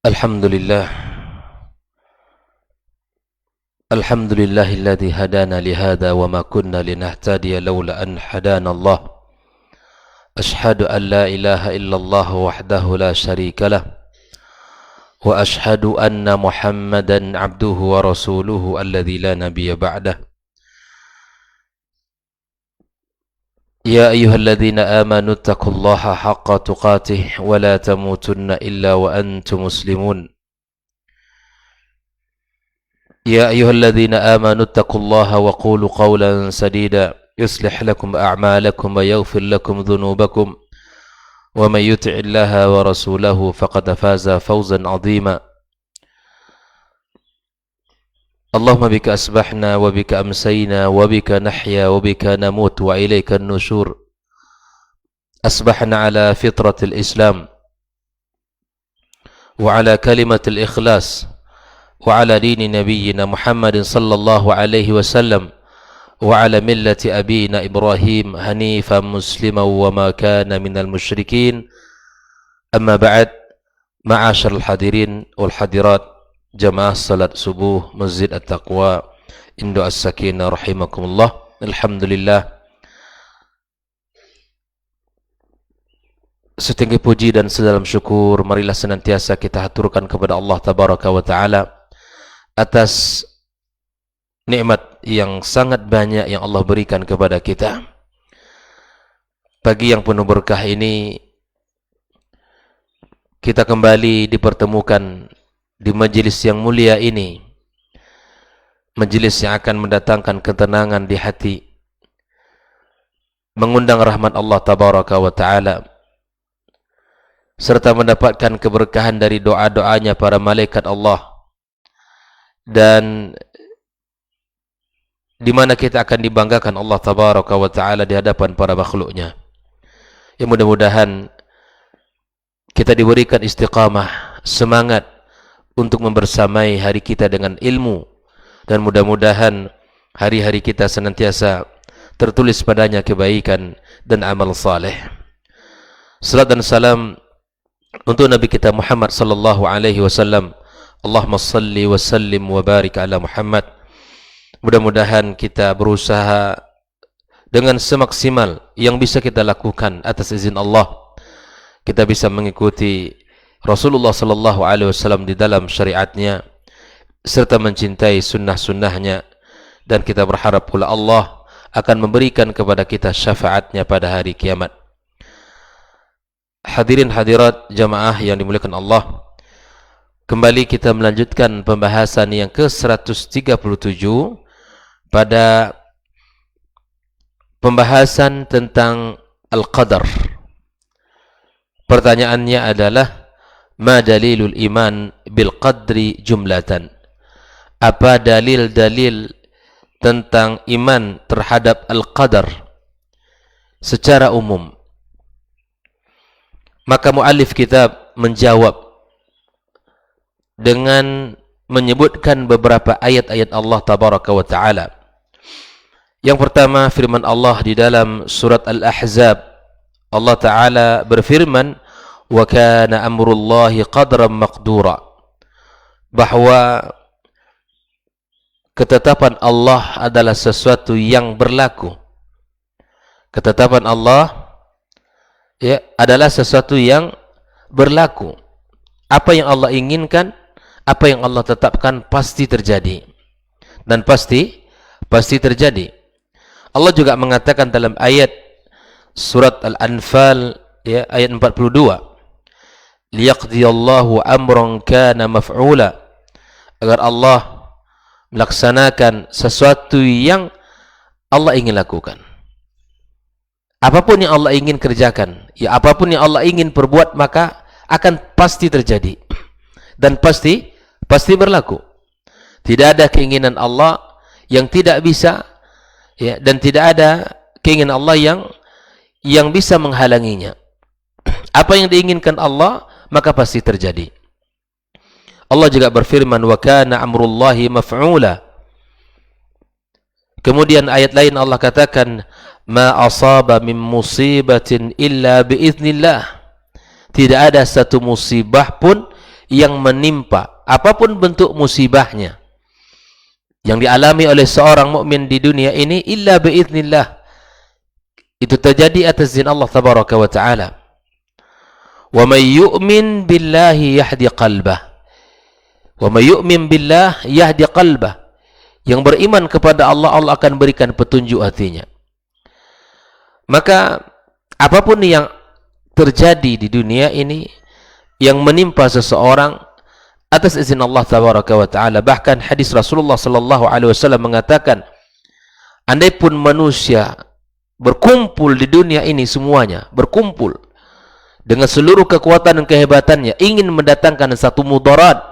Alhamdulillah Alhamdulillahilladzi hadana lihada wa ma kunna linahtadiya laula an hadana Allah. Ashhadu an la ilaha illallah wahdahu la syarika lah wa ashhadu anna Muhammadan abduhu wa rasuluhu alladzi la nabiyya ba'dah. Ya ayyuhalladzina amanu taqullaha haqqa tuqatih wa la tamutunna illa wa antum muslimun. يا أيها الذين آمنوا اتقوا الله وقولوا قولا سديدا يصلح لكم أعمالكم ويغفر لكم ذنوبكم ومن يطع الله ورسوله فقد فاز فوزا عظيما. اللهم بك أصبحنا وبك أمسينا وبك نحيا وبك نموت وإليك النشور. أصبحنا على فطرة الإسلام وعلى كلمة الإخلاص وعلى دين نبينا محمد صلى الله عليه وسلم وعلى ملة أبينا إبراهيم حنيفا مسلما وما كان من المشركين. أما بعد، معاشر الحاضرين والحاضرات جماعة صلاة subuh Masjid At-Taqwa Indo As-Sakinah rahimakumullah. Alhamdulillah, setinggi puji dan sedalam syukur marilah senantiasa kita haturkan kepada Allah Tabaraka wa Ta'ala atas nikmat yang sangat banyak yang Allah berikan kepada kita. Pagi yang penuh berkah ini kita kembali dipertemukan di majelis yang mulia ini, majelis yang akan mendatangkan ketenangan di hati, mengundang rahmat Allah Tabaraka wa Ta'ala, serta mendapatkan keberkahan dari doa-doanya para malaikat Allah, dan di mana kita akan dibanggakan Allah Tabaraka wa Ta'ala di hadapan para makhluknya. Ya, mudah-mudahan kita diberikan istiqamah, semangat untuk membersamai hari kita dengan ilmu, dan mudah-mudahan hari-hari kita senantiasa tertulis padanya kebaikan dan amal saleh. Salat dan salam untuk Nabi kita Muhammad sallallahu alaihi wasallam. Allahumma salli wa sallim wa barik ala Muhammad. Mudah-mudahan kita berusaha dengan semaksimal yang bisa kita lakukan atas izin Allah, kita bisa mengikuti Rasulullah sallallahu alaihi wasallam di dalam syariatnya, serta mencintai sunnah-sunnahnya, dan kita berharap pula Allah akan memberikan kepada kita syafaatnya pada hari kiamat. Hadirin hadirat jamaah yang dimuliakan Allah, kembali kita melanjutkan pembahasan yang ke-137 pada pembahasan tentang Al-Qadar. Pertanyaannya adalah, ma dalilul iman bil qadri jumlatan? Apa dalil-dalil tentang iman terhadap Al-Qadar secara umum? Maka muallif kitab menjawab dengan menyebutkan beberapa ayat-ayat Allah Tabaraka wa Ta'ala. Yang pertama, firman Allah di dalam surat Al-Ahzab. Allah Ta'ala berfirman, wa kana amrullahi qadran maqdura, bahwa ketetapan Allah adalah sesuatu yang berlaku. Ketetapan Allah adalah sesuatu yang berlaku. Apa yang Allah inginkan, apa yang Allah tetapkan pasti terjadi, dan pasti terjadi. Allah juga mengatakan dalam ayat surat Al-Anfal ayat 42, liyaqdiyallahu amran kana maf'ula, agar Allah melaksanakan sesuatu yang Allah ingin lakukan. Apapun yang Allah ingin kerjakan, apapun yang Allah ingin perbuat, maka akan pasti terjadi dan pasti berlaku. Tidak ada keinginan Allah yang tidak bisa, dan tidak ada keinginan Allah yang bisa menghalanginya. Apa yang diinginkan Allah maka pasti terjadi. Allah juga berfirman, wa kana amrullahi maf'ula. Kemudian ayat lain Allah katakan, ma asaba min musibatin illa biiznillah. Tidak ada satu musibah pun yang menimpa, apapun bentuk musibahnya yang dialami oleh seorang mukmin di dunia ini, illa biiznillah, itu terjadi atas izin Allah tabaraka wa taala. Wa may yu'min billahi yahdi qalbah. Wa may yu'min billah yahdi qalbah. Yang beriman kepada Allah, Allah akan berikan petunjuk hatinya. Maka apapun yang terjadi di dunia ini yang menimpa seseorang atas izin Allah tabaraka wa taala, bahkan hadis Rasulullah sallallahu alaihi wasallam mengatakan, andai pun manusia berkumpul di dunia ini semuanya, berkumpul dengan seluruh kekuatan dan kehebatannya ingin mendatangkan satu mudarat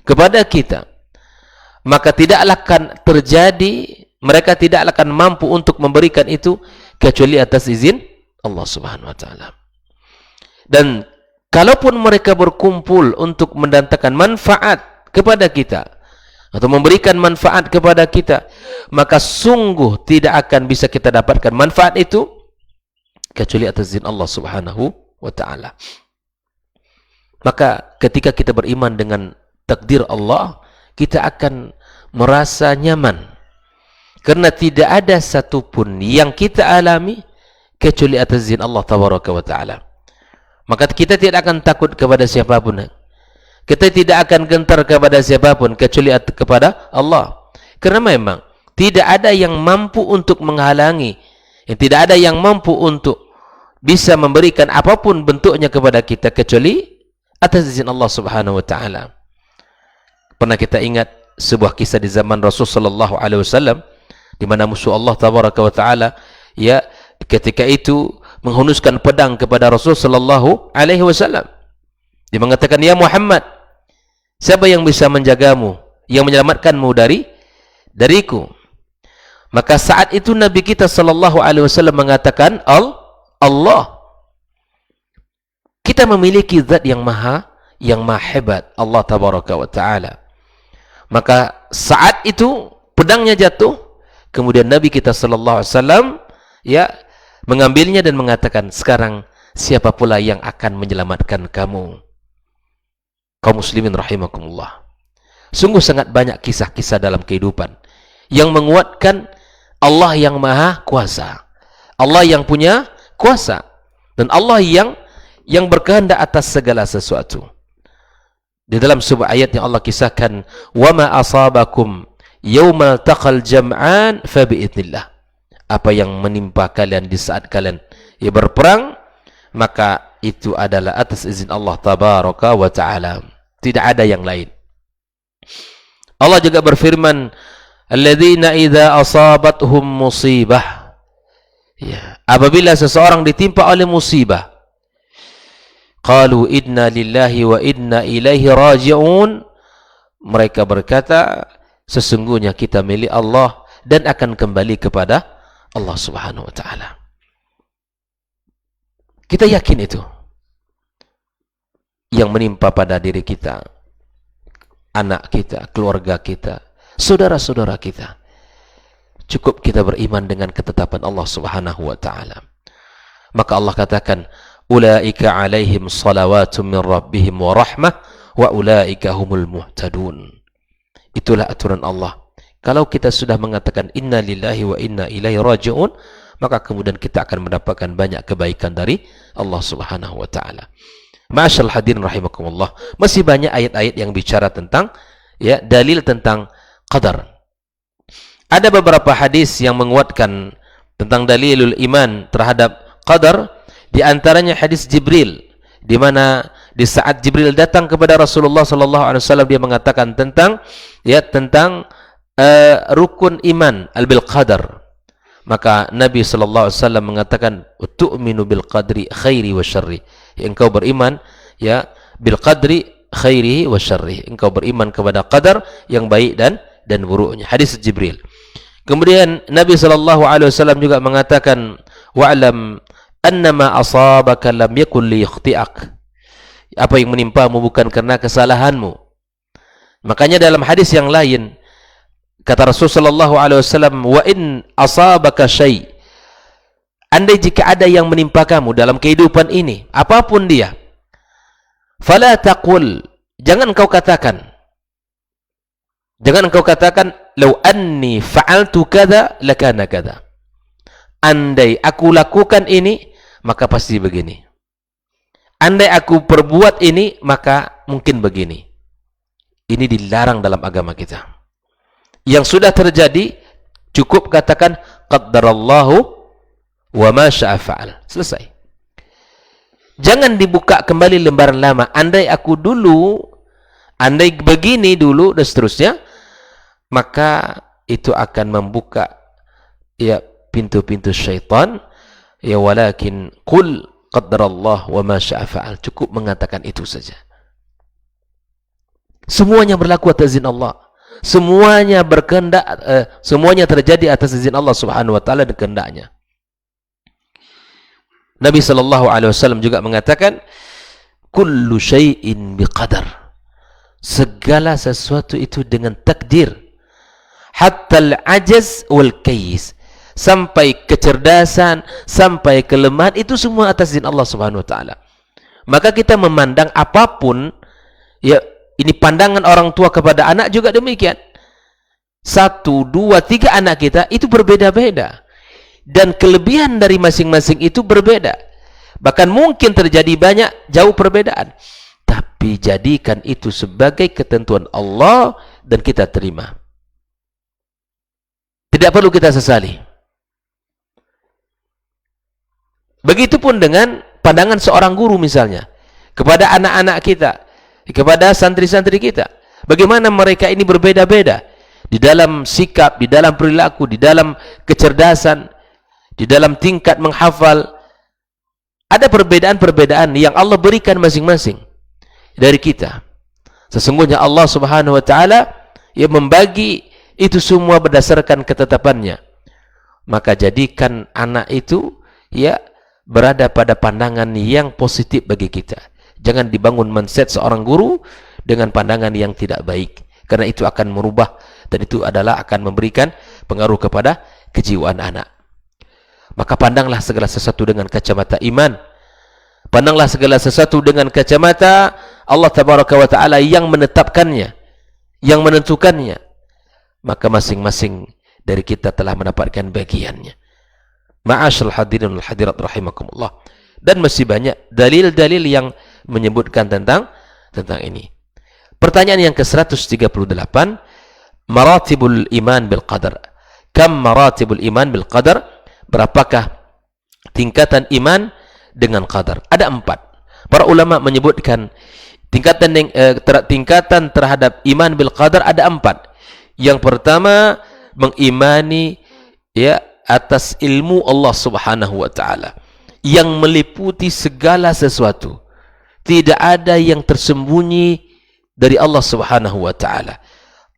kepada kita, maka tidaklah akan terjadi, mereka tidaklah akan mampu untuk memberikan itu kecuali atas izin Allah Subhanahu wa taala. Dan kalaupun mereka berkumpul untuk mendatangkan manfaat kepada kita atau memberikan manfaat kepada kita, maka sungguh tidak akan bisa kita dapatkan manfaat itu kecuali atas izin Allah Subhanahu wa taala. Maka ketika kita beriman dengan takdir Allah, kita akan merasa nyaman karena tidak ada satupun yang kita alami kecuali atas izin Allah tabaraka wa taala. Maka kita tidak akan takut kepada siapapun, kita tidak akan gentar kepada siapapun kecuali kepada Allah, karena memang tidak ada yang mampu untuk menghalangi, tidak ada yang mampu untuk bisa memberikan apapun bentuknya kepada kita kecuali atas izin Allah Subhanahu wa taala. Pernah kita ingat sebuah kisah di zaman Rasul sallallahu alaihi wasallam di mana musuh Allah tabaraka wa taala ya ketika itu menghunuskan pedang kepada Rasul sallallahu alaihi wasallam. Dia mengatakan, "Ya Muhammad, siapa yang bisa menjagamu, yang menyelamatkanmu dariku?" Maka saat itu Nabi kita sallallahu alaihi wasallam mengatakan, Allah. Kita memiliki zat yang maha hebat, Allah tabaraka wa taala. Maka saat itu pedangnya jatuh, kemudian Nabi kita sallallahu alaihi wasallam ya mengambilnya dan mengatakan, "Sekarang siapa pula yang akan menyelamatkan kamu?" Kaum muslimin rahimakumullah. Sungguh sangat banyak kisah-kisah dalam kehidupan yang menguatkan Allah yang maha kuasa, Allah yang punya kuasa, dan Allah yang berkehendak atas segala sesuatu. Di dalam sebuah ayat yang Allah kisahkan, "Wa ma asabakum yaumal taqal jam'an fa bi'idznillah." Apa yang menimpa kalian di saat kalian berperang, maka itu adalah atas izin Allah tabaraka wa taala. Tidak ada yang lain. Allah juga berfirman, "Alladzina idza asabathum musibah." Ya, apabila seseorang ditimpa oleh musibah, qalu inna lillahi wa inna ilaihi raji'un. Mereka berkata, sesungguhnya kita milik Allah dan akan kembali kepada Allah Subhanahu wa taala. Kita yakin itu yang menimpa pada diri kita, anak kita, keluarga kita, saudara-saudara kita. Cukup kita beriman dengan ketetapan Allah Subhanahu wa taala. Maka Allah katakan, "Ulaika 'alaihim salawatun min rabbihim wa rahmah wa ulaika humul muhtadun." Itulah aturan Allah. Kalau kita sudah mengatakan inna lillahi wa inna ilaihi raji'un, maka kemudian kita akan mendapatkan banyak kebaikan dari Allah Subhanahu wa taala. Ma'asyarul hadirin rahimakumullah. Masih banyak ayat-ayat yang bicara tentang dalil tentang qadar. Ada beberapa hadis yang menguatkan tentang dalilul iman terhadap qadar, di antaranya hadis Jibril, di mana di saat Jibril datang kepada Rasulullah sallallahu alaihi wasallam, dia mengatakan tentang rukun iman bil qadar. Maka Nabi sallallahu alaihi wasallam mengatakan, "Tu'minu bil qadri khairi wa syarri." Engkau beriman bil qadri khairihi wa syarrihi. Engkau beriman kepada qadar yang baik dan buruknya. Hadis Jibril. Kemudian Nabi sallallahu alaihi wasallam juga mengatakan, "Wa'lam annama asabaka lam yakun liyakhti'ak." Apa yang menimpamu bukan karena kesalahanmu. Makanya dalam hadis yang lain kata Rasul sallallahu alaihi wasallam, "Wa in asabaka syai'." Andai jika ada yang menimpa kamu dalam kehidupan ini, apapun dia, fala taqul, Jangan engkau katakan, "Lau anni fa'altu kada lakana kada." Andai aku lakukan ini, maka pasti begini. Andai aku perbuat ini, maka mungkin begini. Ini dilarang dalam agama kita. Yang sudah terjadi, cukup katakan qaddarallahu wa ma syaa fa'al. Selesai. Jangan dibuka kembali lembaran lama. Andai aku dulu, andai begini dulu, dan seterusnya, maka itu akan membuka ya pintu-pintu syaitan. Ya walakin qul qaddarallah wa ma syaa fa'al. Cukup mengatakan itu saja. Semuanya berlaku atas izin Allah. Semuanya berkehendak, semuanya terjadi atas izin Allah Subhanahu wa taala dan kehendaknya. Nabi sallallahu alaihi wasallam juga mengatakan, kullu syai'in biqadar. Segala sesuatu itu dengan takdir. Hatta al-ajaz wal kayis. Sampai kecerdasan, sampai kelemahan, itu semua atas izin Allah Subhanahu wa taala. Maka kita memandang apapun, ya ini pandangan orang tua kepada anak juga demikian. 1, 2, 3 anak kita itu berbeda-beda. Dan kelebihan dari masing-masing itu berbeda. Bahkan mungkin terjadi banyak jauh perbedaan. Tapi jadikan itu sebagai ketentuan Allah dan kita terima. Tidak perlu kita sesali. Begitupun dengan pandangan seorang guru misalnya. Kepada anak-anak kita. Kepada santri-santri kita. Bagaimana mereka ini berbeda-beda. Di dalam sikap, di dalam perilaku, di dalam kecerdasan, di dalam tingkat menghafal. Ada perbedaan-perbedaan yang Allah berikan masing-masing dari kita. Sesungguhnya Allah Subhanahu wa taala yang membagi itu semua berdasarkan ketetapannya. Maka jadikan anak itu ya berada pada pandangan yang positif bagi kita. Jangan dibangun mindset seorang guru dengan pandangan yang tidak baik. Karena itu akan merubah dan itu adalah akan memberikan pengaruh kepada kejiwaan anak. Maka pandanglah segala sesuatu dengan kacamata iman. Pandanglah segala sesuatu dengan kacamata Allah Tabaraka wa Ta'ala yang menetapkannya, yang menentukannya. Maka masing-masing dari kita telah mendapatkan bagiannya. Ma'asyal hadirin wal hadirat rahimakumullah. Dan masih banyak dalil-dalil yang menyebutkan tentang ini. Pertanyaan yang ke-138, maratibul iman bil qadar. Kam maratibul iman bil qadar? Berapakah tingkatan iman dengan qadar? Ada 4. Para ulama menyebutkan tingkatan terhadap iman bil qadar ada 4. Yang pertama, mengimani ya atas ilmu Allah Subhanahu wa taala yang meliputi segala sesuatu. Tidak ada yang tersembunyi dari Allah Subhanahu wa taala.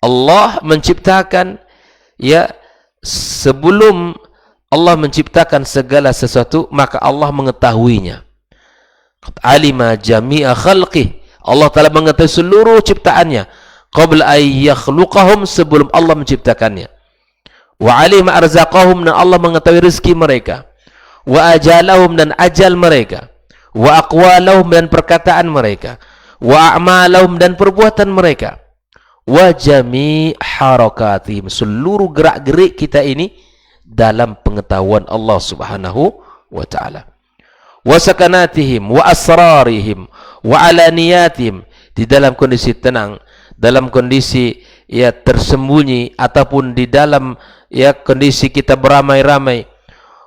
Allah menciptakan ya sebelum Allah menciptakan segala sesuatu, maka Allah mengetahuinya. Alima jami'a khalqih. Allah Ta'ala mengetahui seluruh ciptaannya. Qabla ay yakhluqahum, sebelum Allah menciptakannya. Wa alima arzaqahum, dan Allah mengetahui rezeki mereka. Wa ajalahum, dan ajal mereka. Wa aqwalahum, dan perkataan mereka. Wa a'malahum, dan perbuatan mereka. Wa jami' harakatihim, seluruh gerak-gerik kita ini dalam pengetahuan Allah Subhanahu wa taala. Wa sakanatihim wa asrarihim wa alaniyatihim, di dalam kondisi tenang, dalam kondisi ya tersembunyi, ataupun di dalam ya kondisi kita beramai-ramai.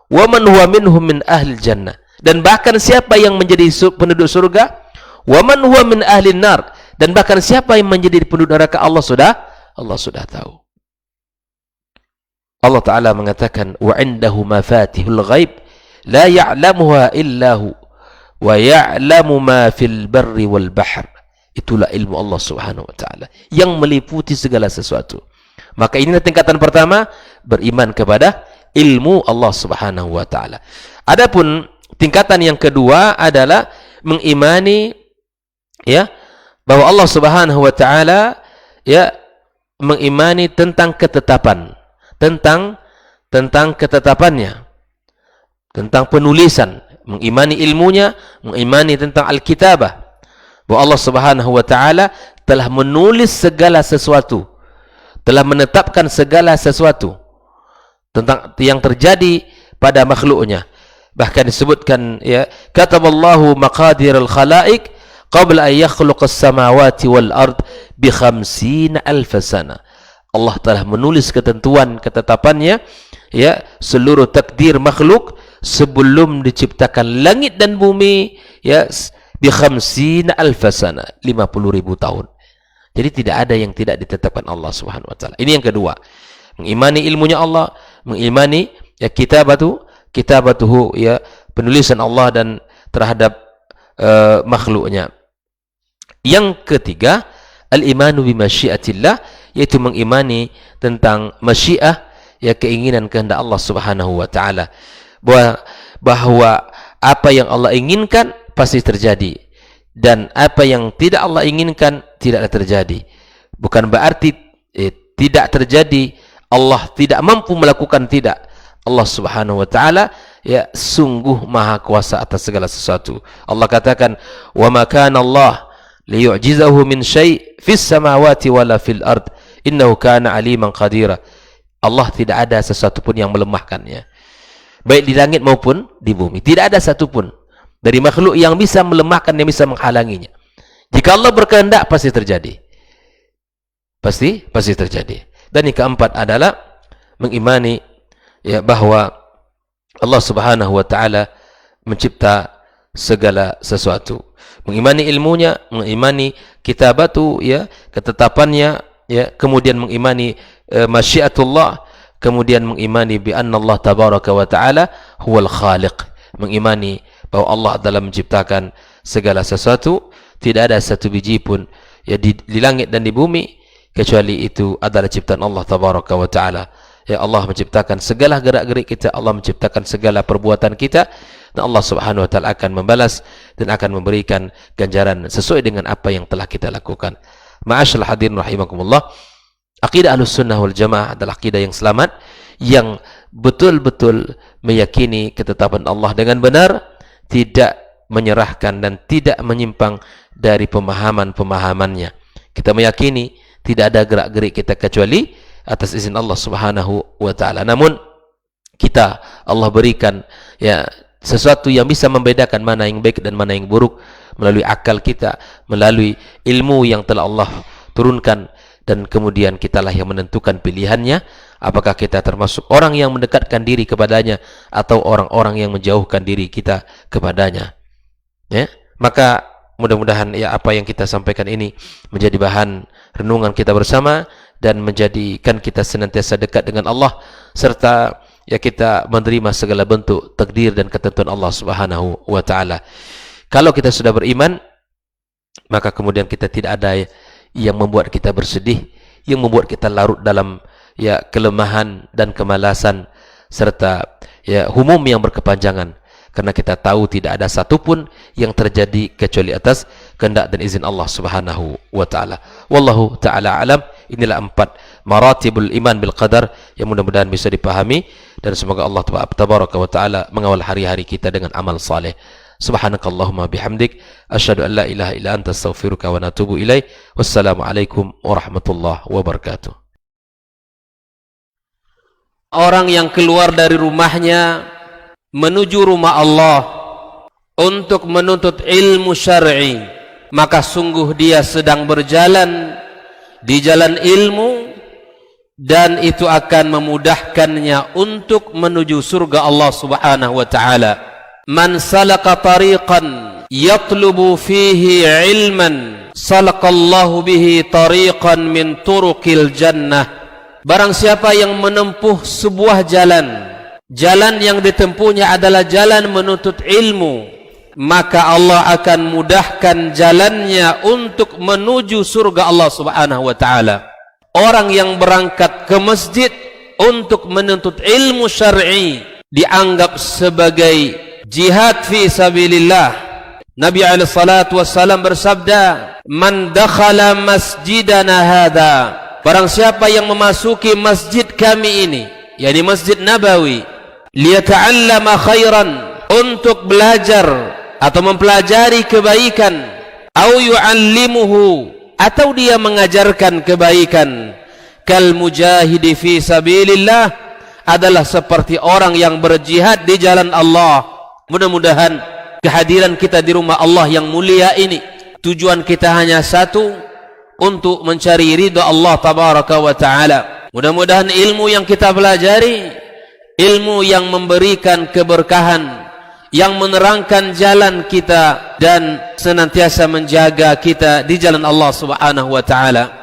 Wa man huwa minhum min ahli jannah, dan bahkan siapa yang menjadi penduduk surga. Wa man huwa min ahli nar, dan bahkan siapa yang menjadi penduduk neraka Allah sudah tahu. Allah Ta'ala mengatakan, wa indahu mafatihul ghaib la ya'lamuha illahu wa ya'lamu ma fil barri wal bahr. Itulah ilmu Allah Subhanahu wa taala yang meliputi segala sesuatu. Maka inilah tingkatan pertama, beriman kepada ilmu Allah Subhanahu wa taala. Adapun tingkatan yang kedua adalah mengimani ya bahwa Allah Subhanahu wa taala ya mengimani tentang ketetapan, tentang ketetapannya, tentang penulisan, mengimani ilmunya, mengimani tentang Alkitabah, bahwa Allah Subhanahu wa taala telah menulis segala sesuatu, telah menetapkan segala sesuatu tentang yang terjadi pada makhluknya. Bahkan disebutkan, ya, kataballahu maqadirul khalaiq qabla an yakhluqas samawati wal ard bi 50,000 sana. Allah telah menulis ketentuan ketetapannya, ya, seluruh takdir makhluk sebelum diciptakan langit dan bumi, ya, bi 50,000 sana, 50,000 tahun. Jadi tidak ada yang tidak ditetapkan Allah Subhanahu wa taala. Ini yang kedua, mengimani ilmunya Allah, mengimani, ya, kitabatuhu, ya, penulisan Allah dan terhadap makhluknya. Yang ketiga, al-imanu bi masyiatillah, yaitu mengimani tentang masyiah, ya, keinginan kehendak Allah Subhanahu wa taala, bahwa apa yang Allah inginkan pasti terjadi dan apa yang tidak Allah inginkan tidak terjadi. Bukan berarti tidak terjadi, Allah tidak mampu melakukan, tidak. Allah Subhanahu wa taala, ya, sungguh maha kuasa atas segala sesuatu. Allah katakan, wa ma kana Allah liyu'jizahu min syai' fis samawati wala fil ard innahu kana aliman qadira. Allah tidak ada sesuatu pun yang melemahkannya, baik di langit maupun di bumi. Tidak ada satu pun dari makhluk yang bisa melemahkan, yang bisa menghalanginya. Jika Allah berkehendak pasti terjadi, pasti terjadi. Dan yang keempat adalah mengimani, ya, bahwa Allah Subhanahu wa taala mencipta segala sesuatu. Mengimani ilmunya, mengimani kitabatu, ya, ketetapannya, ya, kemudian mengimani masyiatullah, kemudian mengimani bi anna Allah tabaraka wa taala huwal khaliq. Mengimani bahwa Allah adalah menciptakan segala sesuatu, tidak ada satu biji pun, ya, di langit dan di bumi kecuali itu adalah ciptaan Allah tabaraka wa taala. Ya, Allah menciptakan segala gerak-gerik kita, Allah menciptakan segala perbuatan kita, dan Allah Subhanahu wa taala akan membalas dan akan memberikan ganjaran sesuai dengan apa yang telah kita lakukan. Ma'asyiral hadirin rahimakumullah, akidah Ahlussunnah wal Jamaah adalah akidah yang selamat, yang betul-betul meyakini ketetapan Allah dengan benar, tidak menyerahkan dan tidak menyimpang dari pemahaman-pemahamannya. Kita meyakini tidak ada gerak-gerik kita kecuali atas izin Allah Subhanahu wa taala. Namun kita, Allah berikan, ya, sesuatu yang bisa membedakan mana yang baik dan mana yang buruk melalui akal kita, melalui ilmu yang telah Allah turunkan, dan kemudian kitalah yang menentukan pilihannya, apakah kita termasuk orang yang mendekatkan diri kepadanya atau orang-orang yang menjauhkan diri kita kepadanya. Ya, maka mudah-mudahan, ya, apa yang kita sampaikan ini menjadi bahan renungan kita bersama dan menjadikan kita senantiasa dekat dengan Allah, serta, ya, kita menerima segala bentuk takdir dan ketentuan Allah Subhanahu wa taala. Kalau kita sudah beriman, maka kemudian kita tidak ada yang membuat kita bersedih, yang membuat kita larut dalam, ya, kelemahan dan kemalasan serta, ya, humum yang berkepanjangan, karena kita tahu tidak ada satupun yang terjadi kecuali atas kehendak dan izin Allah Subhanahu wa taala. Wallahu taala alam. Inilah 4 maratibul iman bil qadar yang mudah-mudahan bisa dipahami, dan semoga Allah tabaraka wa taala mengawal hari-hari kita dengan amal saleh. Subhanakallahumma bihamdik, asyhadu an la ilaha illa anta, astaghfiruka wa natubu ilaik. Wassalamu alaikum warahmatullahi wabarakatuh. Orang yang keluar dari rumahnya menuju rumah Allah untuk menuntut ilmu syar'i, maka sungguh dia sedang berjalan di jalan ilmu, dan itu akan memudahkannya untuk menuju surga Allah Subhanahu wa taala. Man salaka tariqan yatlubu fihi ilman salakallahu bihi tariqan min turuqil jannah. Barang siapa yang menempuh sebuah jalan, jalan yang ditempuhnya adalah jalan menuntut ilmu, maka Allah akan mudahkan jalannya untuk menuju surga Allah Subhanahu wa taala. Orang yang berangkat ke masjid untuk menuntut ilmu syar'i dianggap sebagai jihad fi sabilillah. Nabi alaihi salatu wassalam bersabda, "Man dakhala masjidana hadza," barang siapa yang memasuki masjid kami ini, yakni Masjid Nabawi, liyata'allama khairan, untuk belajar atau mempelajari kebaikan, au yu'allimuhu, atau dia mengajarkan kebaikan, kal mujahidi fi sabilillah, adalah seperti orang yang berjihad di jalan Allah. Mudah-mudahan kehadiran kita di rumah Allah yang mulia ini, tujuan kita hanya satu, untuk mencari ridha Allah tabaraka wa ta'ala. Mudah-mudahan ilmu yang kita pelajari, ilmu yang memberikan keberkahan, yang menerangkan jalan kita dan senantiasa menjaga kita di jalan Allah subhanahu wa ta'ala.